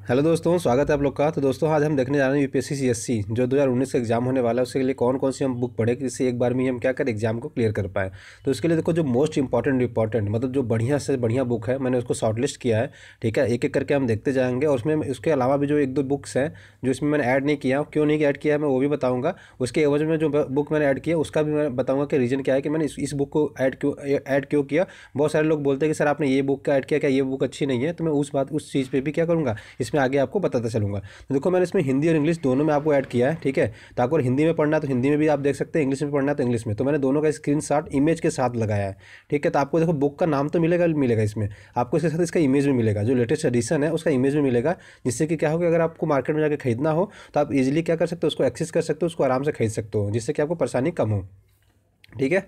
Hello दोस्तों, स्वागत है आप लोग का। तो दोस्तों आज हम देखने जा रहे हैं यूपीएससी सीएससी जो 2019 का एग्जाम होने वाला है, उसके लिए कौन कौन सी हम बुक पढ़े कि जिससे एक बार में ही हम क्या करें, एग्जाम को क्लियर कर पाए। तो इसके लिए देखो, जो मोस्ट इंपॉर्टेंट मतलब जो बढ़िया से बढ़िया बुक है, मैंने उसको शॉर्टलिस्ट किया है। ठीक है, एक एक करके हम देखते जाएंगे और उसमें उसके अलावा भी जो एक दो बुक्स हैं जो इसमें मैंने ऐड नहीं किया, क्यों नहीं ऐड किया है मैं वो भी बताऊँगा। उसके एवज में जो बुक मैंने ऐड किया उसका भी मैं बताऊँगा कि रीज़न क्या है कि मैंने इस बुक को ऐड क्यों किया। बहुत सारे लोग बोलते हैं कि सर आपने ये बुक का ऐड किया, क्या ये बुक अच्छी नहीं है? तो मैं उस चीज़ पर भी क्या करूँगा, इसमें आगे आपको बताता चलूँगा। तो देखो, मैंने इसमें हिंदी और इंग्लिश दोनों में आपको ऐड किया है। ठीक है, तो अगर हिंदी में पढ़ना है तो हिंदी में भी आप देख सकते हैं, इंग्लिश में पढ़ना है तो इंग्लिश में। तो मैंने दोनों का स्क्रीनशॉट इमेज के साथ लगाया है। ठीक है, तो आपको देखो बुक का नाम तो मिलेगा इसमें, आपको इसके साथ इसका इमेज भी मिलेगा, जो लेटेस्ट एडिशन है उसका इमेज भी मिलेगा। जिससे कि क्या होगा, अगर आपको मार्केट में जाकर खरीदना हो तो आप इजीली क्या कर सकते हो, उसको एक्सेस कर सकते हो, उसको आराम से खरीद सकते हो, जिससे कि आपको परेशानी कम हो। ठीक है,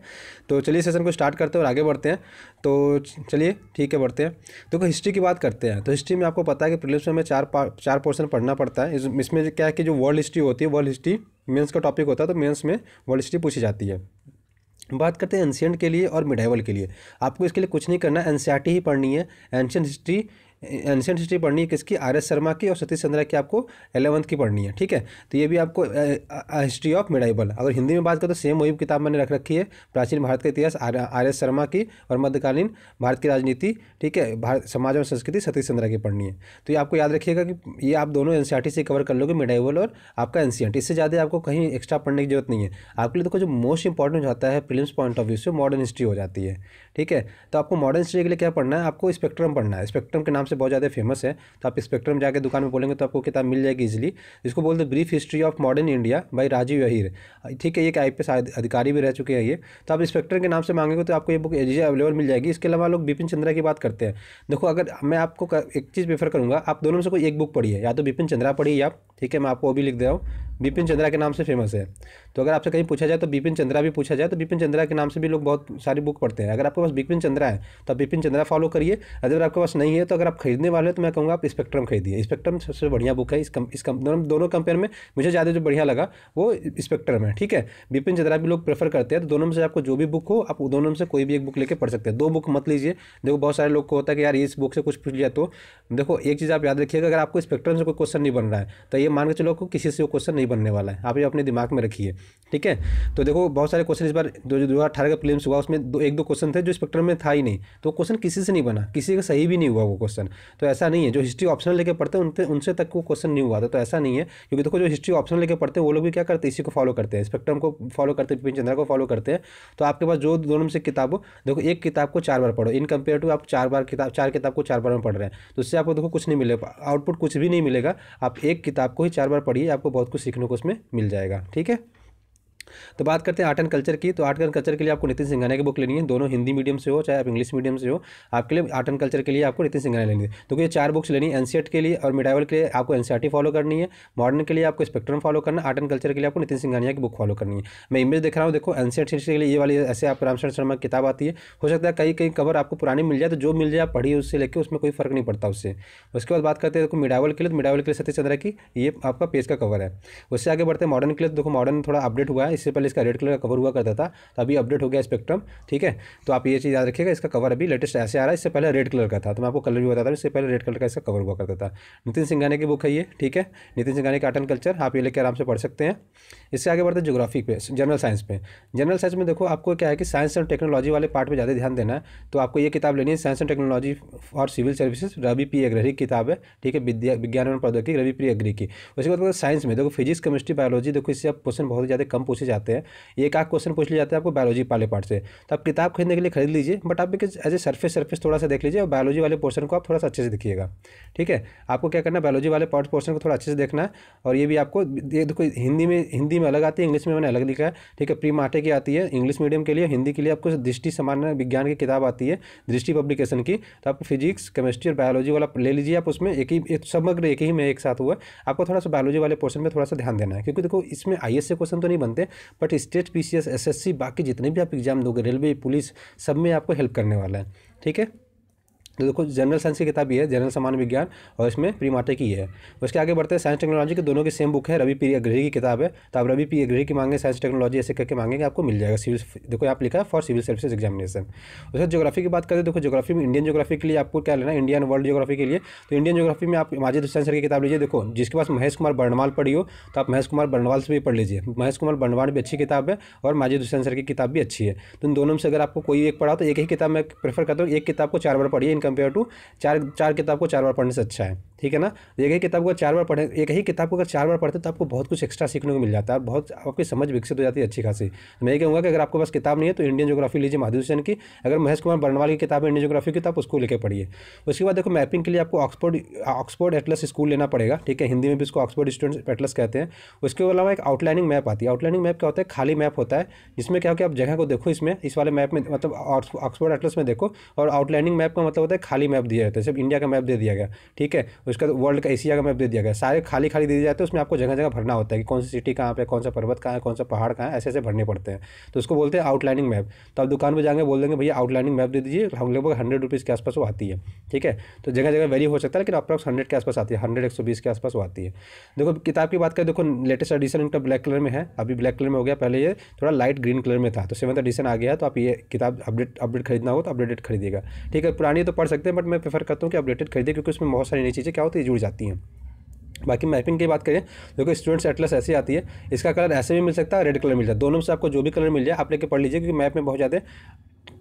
तो चलिए सेशन को स्टार्ट करते हैं और आगे बढ़ते हैं। तो चलिए ठीक है, बढ़ते हैं। देखो हिस्ट्री की बात करते हैं। तो हिस्ट्री में आपको पता है कि प्रीलिम्स में हमें चार पोर्शन पढ़ना पड़ता है। इसमें क्या है कि जो वर्ल्ड हिस्ट्री होती है, वर्ल्ड हिस्ट्री मेंस का टॉपिक होता है, तो मेंस में वर्ल्ड हिस्ट्री पूछी जाती है। बात करते हैं एंशियंट के लिए और मिडाइवल के लिए। आपको इसके लिए कुछ नहीं करना, एनसीईआरटी ही पढ़नी है। एंशियंट हिस्ट्री पढ़नी है किसकी, आर एस शर्मा की, और सतीश चंद्रा की आपको 11th की पढ़नी है। ठीक है, तो ये भी आपको हिस्ट्री ऑफ मिडाइवल। अगर हिंदी में बात करें तो सेम वही किताब मैंने रख रखी है, प्राचीन भारत का इतिहास आर एस शर्मा की, और मध्यकालीन भारत की राजनीति, ठीक है, भारत समाज और संस्कृति सतीश चंद्रा की पढ़नी है। तो ये आपको याद रखिएगा कि ये आप दोनों एनसीईआरटी से कवर कर लोगे, मिडाइवल और आपका एंशियंट। इससे ज़्यादा आपको कहीं एक्स्ट्रा पढ़ने की जरूरत नहीं है। आपके लिए देखो जो मोस्ट इंपॉर्टेंट होता है प्रीलिम्स पॉइंट ऑफ व्यू से, मॉडर्न हिस्ट्री हो जाती है। ठीक है, तो आपको मॉडर्न हिस्ट्री के लिए क्या पढ़ना है, आपको स्पेक्ट्रम पढ़ना है। स्पेक्ट्रम के नाम से बहुत ज़्यादा फेमस है, तो आप स्पेक्ट्रम जाके दुकान में बोलेंगे तो आपको किताब मिल जाएगी इजीली। इसको बोलते हैं brief history of modern India by Rajiv Ahir. ठीक है, ये एक आईपीएस अधिकारी भी रह चुके हैं ये। तो आप स्पेक्ट्रम के नाम से मांगेंगे तो आपको ये बुक इजीली अवेलेबल मिल जाएगी। इसके अलावा लोग बिपिन चंद्रा की बात करते हैं। देखो, अगर मैं आपको एक चीज़ प्रेफर करूँगा, आप दोनों में से कोई एक बुक पढ़िए, या तो बिपिन चंद्रा पढ़िए आप। ठीक है, मैं आपको वो भी लिख दे रहा हूँ, बिपिन चंद्रा के नाम से फेमस है। तो अगर आपसे कहीं पूछा जाए तो बिपिन चंद्रा भी पूछा जाए तो बिपिन चंद्रा के नाम से भी लोग बहुत सारी बुक पढ़ते हैं। अगर आपके पास बिपिन चंद्रा है तो आप बिपिन चंद्रा फॉलो करिए। अगर आपके पास नहीं है तो अगर आप खरीदने वाले हो तो मैं कहूँगा आप स्पेक्ट्रम खरीदिए। स्पेक्ट्रम सबसे बढ़िया बुक है। दोनों कंपेयर में मुझे ज़्यादा जो बढ़िया लगा वो स्पेक्ट्रम है। ठीक है, बिपिन चंद्रा भी लोग प्रेफर करते हैं। तो दोनों में से आपको जो भी बुक हो, आप दोनों में से कोई भी एक बुक लेकर पढ़ सकते हैं। दो बुक मत लीजिए। देखो, बहुत सारे लोग को होता है कि यार इस बुक से कुछ पूछ लिया। तो देखो, एक चीज़ आप याद रखिएगा, अगर आपको स्पेक्ट्रम से कोई क्वेश्चन नहीं बन रहा है तो ये मान के चलो को किसी से वो क्वेश्चन नहीं बनने वाला है। आप ये अपने दिमाग में रखिए। ठीक है, तो देखो बहुत सारे क्वेश्चन इस बार 2018 का प्रीलिम्स हुआ, उसमें एक दो क्वेश्चन थे जो स्पेक्ट्रम में था ही नहीं। तो क्वेश्चन किसी से नहीं बना, किसी का सही भी नहीं हुआ वो क्वेश्चन। तो ऐसा नहीं है, जो हिस्ट्री ऑप्शनल लेके पढ़ते हैं उनसे तक वो क्वेश्चन नहीं हुआ था। तो ऐसा नहीं है, क्योंकि देखो जो हिस्ट्री ऑप्शनल लेके पढ़ते हैं वो लोग भी क्या करते हैं, इसी को फॉलो करते हैं, स्पेक्ट्रम को फॉलो करते हैं, बिपिन चंद्रा को फॉलो करते हैं। तो आपके पास जो दोनों में से किताब हो, देखो एक किताब को 4 बार पढ़ो, इन कंपेयर टू आप 4 किताब को 4 बार में पढ़ रहे हैं, तो उससे आपको देखो कुछ नहीं मिलेगा, आउटपुट कुछ भी नहीं मिलेगा। आप एक किताब को ही 4 बार पढ़िए, आपको बहुत कुछ सीखने को उसमें मिल जाएगा। ठीक है, तो बात करते हैं आर्ट एंड कल्चर की। तो आर्ट एंड कल्चर के लिए आपको नितिन सिंघानिया की बुक लेनी है। दोनों हिंदी मीडियम से हो चाहे आप इंग्लिश मीडियम से हो, आपके लिए आर्ट एंड कल्चर के लिए आपको नितिन सिंघानिया लेनी है। तो ये 4 बुक्स लेनी है। एनसीईआरटी के लिए और मिडाइवल के लिए आपको एनसीईआरटी फॉलो करनी है। मॉडर्न के लिए आपको स्पेक्ट्रम फॉलो करना है। आर्ट एंड कल्चर के लिए आपको नितिन सिंघानिया की बुक फॉलो करनी है। मैं इमेज देख रहा हूँ, देखो एनसीईआरटी के लिए ये वाली ऐसे आप रामशरण शर्मा की किताब आती है। हो सकता है कहीं कहीं कवर आपको पुरानी मिल जाए, तो जो मिल जाए आप पढ़िए, उससे लेकर उसमें कोई फर्क नहीं पड़ता उससे। उसके बाद बात करते हैं देखो मिडाइवल के लिए। तो मिडाइवल के लिए सतीश चंद्रा की ये आपका पेज का कवर है। उससे आगे बढ़ते हैं मॉडर्न के लिए। देखो मॉडर्न थोड़ा अपडेट हुआ है, इससे पहले इसका रेड कलर का कवर हुआ करता था, तो अभी अपडेट हो गया स्पेक्ट्रम। ठीक है, तो आप ये चीज़ याद रखिएगा, इसका कवर अभी लेटेस्ट ऐसे आ रहा है, इससे पहले रेड कलर का था। तो मैं आपको कलर भी बताता हूँ, इससे पहले रेड कलर का इसका कवर हुआ करता था। नितिन सिंघानिया की बुक है ये। ठीक है, नितिन सिंघानिया का आर्ट एंड कल्चर, आप ये लेकर आराम से पढ़ सकते हैं। इससे आगे बढ़ते हैं ज्योग्राफी पे, जनरल साइंस पे। जनरल साइंस में देखो आपको क्या है कि साइंस एंड टेक्नोलॉजी वाले पार्ट पर ज़्यादा ध्यान देना है। तो आपको ये किताब लेनी है, science and technology for civil services, Ravi P Agrahi की किताब है। ठीक है, विज्ञान एवं प्रौद्योगिकी, रवि पी अग्रही की। उसके बाद साइंस में देखो फिजिक्स, केमिस्ट्री, बायोलॉजी, देखो इससे आप क्वेश्चन बहुत ज़्यादा कम पूछे जाते हैं। एक आध क्वेश्चन पूछ लिए जाते हैं आपको बायोलॉजी वाले पार्ट से। तो आप किताब खरीदने के लिए खरीद लीजिए, बट आप एज ए सरफेस थोड़ा सा देख लीजिए, और बायोलॉजी वाले पोर्शन को आप थोड़ा सा अच्छे से देखिएगा। ठीक है, आपको क्या करना है, बायोलॉजी वाले पोर्शन को थोड़ा अच्छे से देखना है। और ये भी आपको देखो हिंदी में अलग आती है, इंग्लिश में मैंने अलग लिखा है। ठीक है, प्री माटे की आती है इंग्लिश मीडियम के लिए। हिंदी के लिए आपको दृष्टि सामान्य विज्ञान की किताब आती है, दृष्टि पब्लिकेशन की। तो आपको फिजिक्स, केमिस्ट्री और बायोलॉजी वाला ले लीजिए आप। उसमें एक समग्र एक ही में एक साथ हुआ। आपको थोड़ा सा बायोलॉजी वाले पोर्शन में थोड़ा सा ध्यान देना है, क्योंकि देखो इसमें आईएएस से क्वेश्चन तो नहीं बनते, बट स्टेट पीसीएस, एसएससी, बाकी जितने भी आप एग्जाम दोगे, रेलवे, पुलिस, सब में आपको हेल्प करने वाला है। ठीक है, तो देखो जनरल साइंस की किताब ये है, जनरल सामान्य विज्ञान, और इसमें प्री-मार्टे की है। उसके आगे बढ़ते हैं, साइंस टेक्नोलॉजी के दोनों की सेम बुक है, रवि पी अग्रही की किताब है। तो आप रवि पी अग्रही की मांगे, साइंस टेक्नोलॉजी ऐसे करके मांगेंगे, आपको मिल जाएगा। सिविल, देखो यहाँ लिखा है फॉर सिविल सर्विसेज एग्जामिनेशन। उसके ज्योग्राफी की बात करें, देखो ज्योग्राफी में इंडियन ज्योग्राफी के लिए आपको क्या लेना है, इंडियन वर्ल्ड ज्योग्राफी के लिए। तो इंडियन ज्योग्राफी में आप माजिद हुसैन सर की किताब लीजिए। देखो जिसके पास महेश कुमार बर्णवाल पढ़ी हो तो आप महेश कुमार बर्णवाल से भी पढ़ लीजिए। महेश कुमार बर्णवाल भी अच्छी किताब है और माजिद हुसैन सर की किताब भी अच्छी है। तो इन दोनों में से अगर आपको कोई एक पढ़ा तो एक ही किताब मैं प्रेफर करता हूँ, एक किताब को 4 बार पढ़िए इन कंपेयर टू चार किताब को 4 बार पढ़ने से अच्छा है, ठीक है ना। एक ही किताब को 4 बार पढ़े, एक ही किताब को अगर 4 बार पढ़ते तो आपको बहुत कुछ एक्स्ट्रा सीखने को मिल जाता है और बहुत आपकी समझ विकसित हो जाती है अच्छी खासी। तो मैं ये कहूँगा कि अगर आपके पास किताब नहीं है तो इंडियन ज्योग्राफी लीजिए माधव हुसैन की। अगर महेश कुमार बर्णवाल की किताब है इंडियन ज्योग्राफी की, तो आप उसको लेकर पढ़िए। उसके बाद देखो मैपिंग के लिए आपको ऑक्सफोर्ड एटलस स्कूल लेना पड़ेगा, ठीक है। हिंदी में भी इसको ऑक्सफोर्ड स्टूडेंट एटलस कहते हैं। उसके अलावा एक आउटलाइनिंग मैप आती है। आउटलाइनिंग मैप क्या होता है, खाली मैप होता है जिसमें क्या हो कि आप जगह को देखो, इसमें इस वाले मैप में मतलब ऑक्सफोर्ड एटलस में देखो, और आउटलाइनिंग मैप का मतलब होता है खाली मैप दिया जाता है, सिर्फ इंडिया का मैप दे दिया गया, ठीक है। उसका वर्ल्ड का एशिया का मैप दे दिया गया, सारे खाली खाली दे दिए जाते हैं। उसमें आपको जगह जगह भरना होता है कि कौन सी सिटी कहाँ पे, कौन सा पर्वत कहाँ है, कौन सा पहाड़ कहाँ है, ऐसे ऐसे भरने पड़ते हैं। तो उसको बोलते हैं आउटलाइनिंग मैप। तो आप दुकान पर जाएंगे, बोल देंगे भैया आउटलाइनिंग मैप दे दीजिए, हम लगभग 100 रुपीज़ के आसपास वो आती है, ठीक है। तो जगह जगह वेरी हो सकता है लेकिन अप्रॉक्स 100 के आसपास आती है, 100-120 के आसपास वो आती है। देखो किताब की बात करें, देखो लेटेस्ट एडिशन इनका ब्लैक कलर में है, अभी ब्लैक कलर में हो गया, पहले ये थोड़ा लाइट ग्रीन कलर में था। तो 7th एडिशन आ गया है, तो आप ये किताब अपडेट खरीदना हो तो अपडेटेड खरीदिएगा, ठीक है। पुरानी तो पढ़ सकते हैं बट मैं प्रेफर करता हूँ कि अपडेटेड खरीदे, क्योंकि उसमें बहुत सारी नई चीज़ें क्या होती है जुड़ जाती हैं। बाकी मैपिंग की बात करें, देखो स्टूडेंट्स एटलस ऐसी आती है, इसका कलर ऐसे भी मिल सकता है, रेड कलर मिल जाता है। दोनों में से आपको जो भी कलर मिल जाए आप लेके पढ़ लीजिए, क्योंकि मैप में बहुत ज़्यादा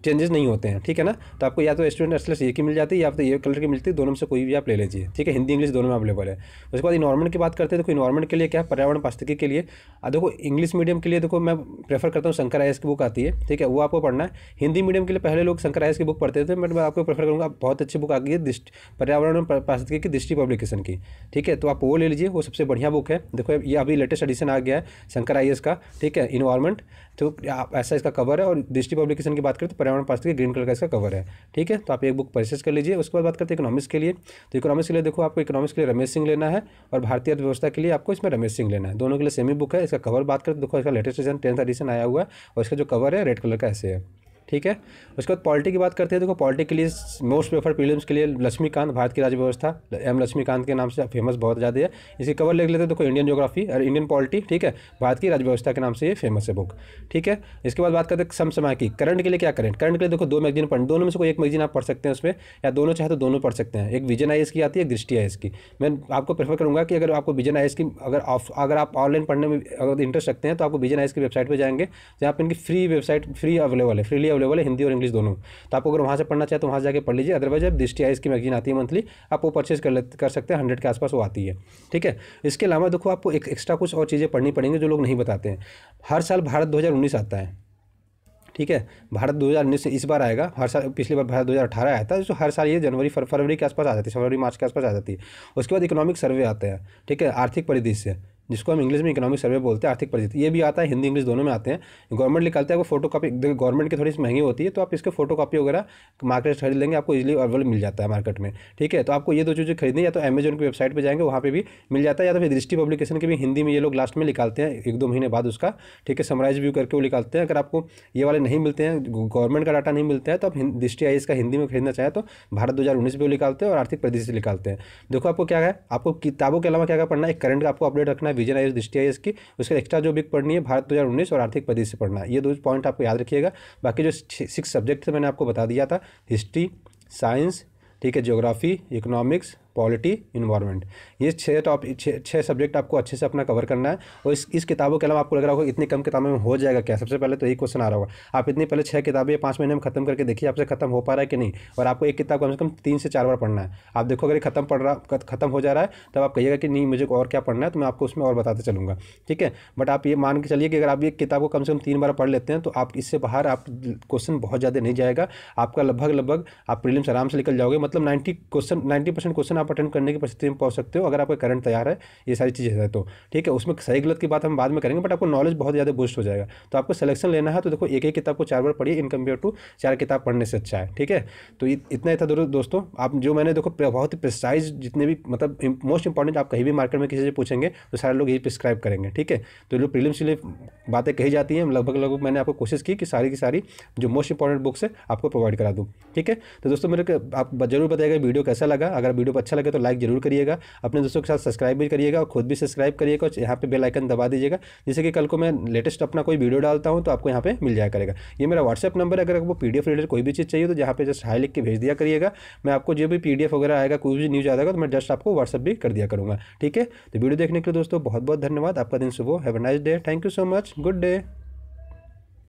चेंजेस नहीं होते हैं, ठीक है ना। तो आपको या तो स्टूडेंट एटलस ये की मिल जाती है या तो ये कलर की मिलती है, दोनों में से कोई भी आप ले लीजिए, ठीक है। हिंदी इंग्लिश दोनों में अवेलेबल है। उसके बाद इन्वायरमेंट की बात करते हैं, देखो इन्वायरमेंट के लिए क्या है, पर्यावरण पारिस्थितिकी के लिए देखो इंग्लिश मीडियम के लिए देखो मैं प्रेफर करता हूँ शंकर आईएएस की बुक आती है, ठीक है, वो आपको पढ़ना है। हिंदी मीडियम के लिए पहले लोग शंकर आईएएस की बुक पढ़ते थे, बट मैं आपको प्रेफर करूँगा, बहुत अच्छी बुक आ गई है पर्यावरण पारिस्थितिकी की दृष्टि पब्लिकेशन की, ठीक है। तो आप वो ले लीजिए, वो सबसे बढ़िया बुक है। देखो ये अभी लेटेस्ट एडिशन आ गया है शंकर आईएएस का, ठीक है, इन्वायरमेंट। तो ऐसा इसका कवर है, और दृष्टि पब्लिकेशन की बात करें तो पर्यावरण पारिस्थितिकी ग्रीन कलर का इसका कवर है, ठीक है। तो आप एक बुक परचेस कर लीजिए। उसके बाद बात करते हैं इकोनॉमिक्स के लिए। तो इकोनॉमिक्स के लिए देखो आपको इकोनॉमिक्स के लिए रमेश सिंह लेना है, और भारतीय अर्थव्यवस्था के लिए आपको इसमें रमेश सिंह लेना है। दोनों के लिए सेमी बुक है। इसका कवर बात करें तो देखो इसका लेटेस्ट एडिशन 10th एडिशन आया हुआ है, और इसका जो कवर है रेड कलर का ऐसे है, ठीक है। उसके बाद पॉलिटी की बात करते हैं, देखो पॉलिटी के लिए मोस्ट प्रेफर प्रीलिम्स के लिए लक्ष्मीकांत, भारत की राज्य व्यवस्था, एम लक्ष्मीकांत के नाम से फेमस बहुत ज़्यादा है। इसकी कवर लिख लेते हैं, देखो इंडियन ज्योग्राफी और इंडियन पॉलिटी, ठीक है, भारत की राज्य व्यवस्था के नाम से ये फेमस है बुक, ठीक है। इसके बाद बात करते हैं समसामयिकी। करंट के लिए क्या करें, करंट के लिए देखो 2 मैगजीन पढ़, दोनों में से कोई एक मैगजीन आप पढ़ सकते हैं उसमें, या दोनों चाहे तो दोनों पढ़ सकते हैं। एक विजन आईएएस की आती है, एक दृष्टि आईएएस की। मैं आपको प्रेफर करूँगा कि अगर आपको विजन आईएएस की अगर आप ऑनलाइन पढ़ने में अगर इंटरेस्ट रखते हैं तो आपको विजन आईएएस की वेबसाइट पर जाएंगे, जहाँ पर इनकी फ्री अवेलेबल है, हिंदी और इंग्लिश दोनों। तो आपको अगर वहाँ से पढ़ना चाहे तो वहाँ से जाके पढ़ लीजिए। अदरवाइज अब दृष्टि आईएएस की मैगजीन आती है मंथली, आप वो परचेज कर सकते हैं, 100 के आसपास वो आती है, ठीक है। इसके अलावा देखो आपको एक एक्स्ट्रा कुछ और चीज़ें पढ़नी पड़ेंगी जो लोग नहीं बताते हैं। हर साल भारत 2019 आता है, ठीक है। भारत 2019 से इस बार आएगा, हर साल पिछली बार भारत 2018 आया था, जो हर साल ये जनवरी फरवरी के आसपास आ जाती है, फरवरी मार्च के आसपास आ जाती है। उसके बाद इकोनॉमिक सर्वे आता है, ठीक है, आर्थिक परिदृश्य, जिसको हम इंग्लिश में इकोनॉमिक सर्वे बोलते हैं, आर्थिक परिस्थिति। ये भी आता है, हिंदी इंग्लिश दोनों में आते हैं। गवर्नमेंट निकालते हैं, वो फोटो कॉपी, गवर्नमेंट की थोड़ी सी महंगी होती है, तो आप इसके फोटो कॉपी वगैरह मार्केट से खरीद लेंगे, आपको इजीली अवेलेबल मिल जाता है मार्केट में, ठीक है। तो आपको ये 2 चीज़ें खरीदनी, या तो अमेजन की वेबसाइट पर जाएंगे वहाँ पर भी मिल जाता है, या तो फिर दृष्टि पब्लिकेशन की भी हिंदी में ये लोग लास्ट में निकालते हैं 1-2 महीने बाद उसका, ठीक है, समराइज व्यू करके वो निकालते हैं। अगर आपको ये वाले नहीं मिलते हैं, गवर्नमेंट का डाटा नहीं मिलता है, तो आप दृष्टि आईएएस का हिंदी में खरीदना चाहे तो भारत 2019 भी निकालते हैं और आर्थिक परिदृश्य निकालते हैं। देखो आपको क्या है, आपको किताबों के अलावा क्या पढ़ना है, एक करंट का आपको अपडेट रखना है, विजन आईएएस, दृष्टि आईएएस की। उसके एक्स्ट्रा जो बिक पढ़नी है भारत 2019 और आर्थिक परिदृश्य पढ़ना है। ये 2 पॉइंट आपको याद रखिएगा। बाकी जो 6 सब्जेक्ट थे मैंने आपको बता दिया था, हिस्ट्री, साइंस, ठीक है, ज्योग्राफी, इकोनॉमिक्स, पॉलिटी, इन्वायरमेंट, ये 6 सब्जेक्ट आपको अच्छे से अपना कवर करना है। और इस किताबों के अलावा आपको लग रहा होगा इतनी कम किताबों में हो जाएगा क्या, सबसे पहले तो यही क्वेश्चन आ रहा होगा। आप इतनी पहले 6 किताबें 5 महीने में खत्म करके देखिए आपसे खत्म हो पा रहा है कि नहीं। और आपको एक किताब कम से कम 3 से 4 बार पढ़ना है। आप देखो अगर ये खत्म हो जा रहा है तब आप कहिएगा कि नहीं मुझे और क्या पढ़ना है, तो मैं आपको उसमें और बताते चलूँगा, ठीक है। बट आप ये मान के चलिए कि अगर आप ये किताब को कम से कम 3 बार पढ़ लेते हैं तो आप इससे बाहर आप क्वेश्चन बहुत ज़्यादा नहीं जाएगा आपका, लगभग आप प्रीलिम्स आराम से निकल जाओगे। मतलब 90% क्वेश्चन आप आप अटेंड करने की परिस्थिति में पहुंच सकते हो अगर आपका करंट तैयार है, ये सारी चीज़ें है तो ठीक है। उसमें सही गलत की बात हम बाद में करेंगे, बट आपको नॉलेज बहुत ज़्यादा बूस्ट हो जाएगा। तो आपको सिलेक्शन लेना है तो देखो एक किताब को 4 बार पढ़िए, इन कंपेयर टू 4 किताब पढ़ने से अच्छा है, ठीक है। तो इतना ही था दोस्तों। आप जो मैंने देखो बहुत ही प्रिसाइज जितने भी मतलब मोस्ट इंपॉर्टेंट आप कहीं भी मार्केट में किसी से पूछेंगे तो सारे लोग यही प्रिस्क्राइब करेंगे, ठीक है। तो जो प्रीलिम्स के लिए बातें कही जाती हैं लगभग मैंने आपको कोशिश की कि सारी की सारी जो मोस्ट इंपॉर्टेंट बुक्स है आपको प्रोवाइड करा दूँ, ठीक है। तो दोस्तों मेरे आप जरूर बताइएगा वीडियो कैसा लगा। अगर वीडियो अच्छा लगे तो लाइक जरूर करिएगा, अपने दोस्तों के साथ सब्सक्राइब भी करिएगा और खुद भी सब्सक्राइब करिएगा और यहाँ पे बेल आइकन दबा दीजिएगा, जिससे कि कल को मैं लेटेस्ट अपना कोई वीडियो डालता हूँ तो आपको यहाँ पे मिल जाया करेगा। ये मेरा व्हाट्सएप नंबर है, अगर आपको पीडीएफ रिलेटेड कोई भी चीज़ चाहिए तो जहाँ पे जस्ट हाई लिख के भेज दिया करिएगा। मैं आपको जो भी पीडीएफ वगैरह आएगा, कोई भी न्यूज़ आएगा तो मैं जस्ट आपको व्हाट्सएप भी कर दिया करूँगा, ठीक है। तो वीडियो देखने के लिए दोस्तों बहुत बहुत धन्यवाद। आपका दिन शुभ हो। Have a nice day. Thank you so much. Good day.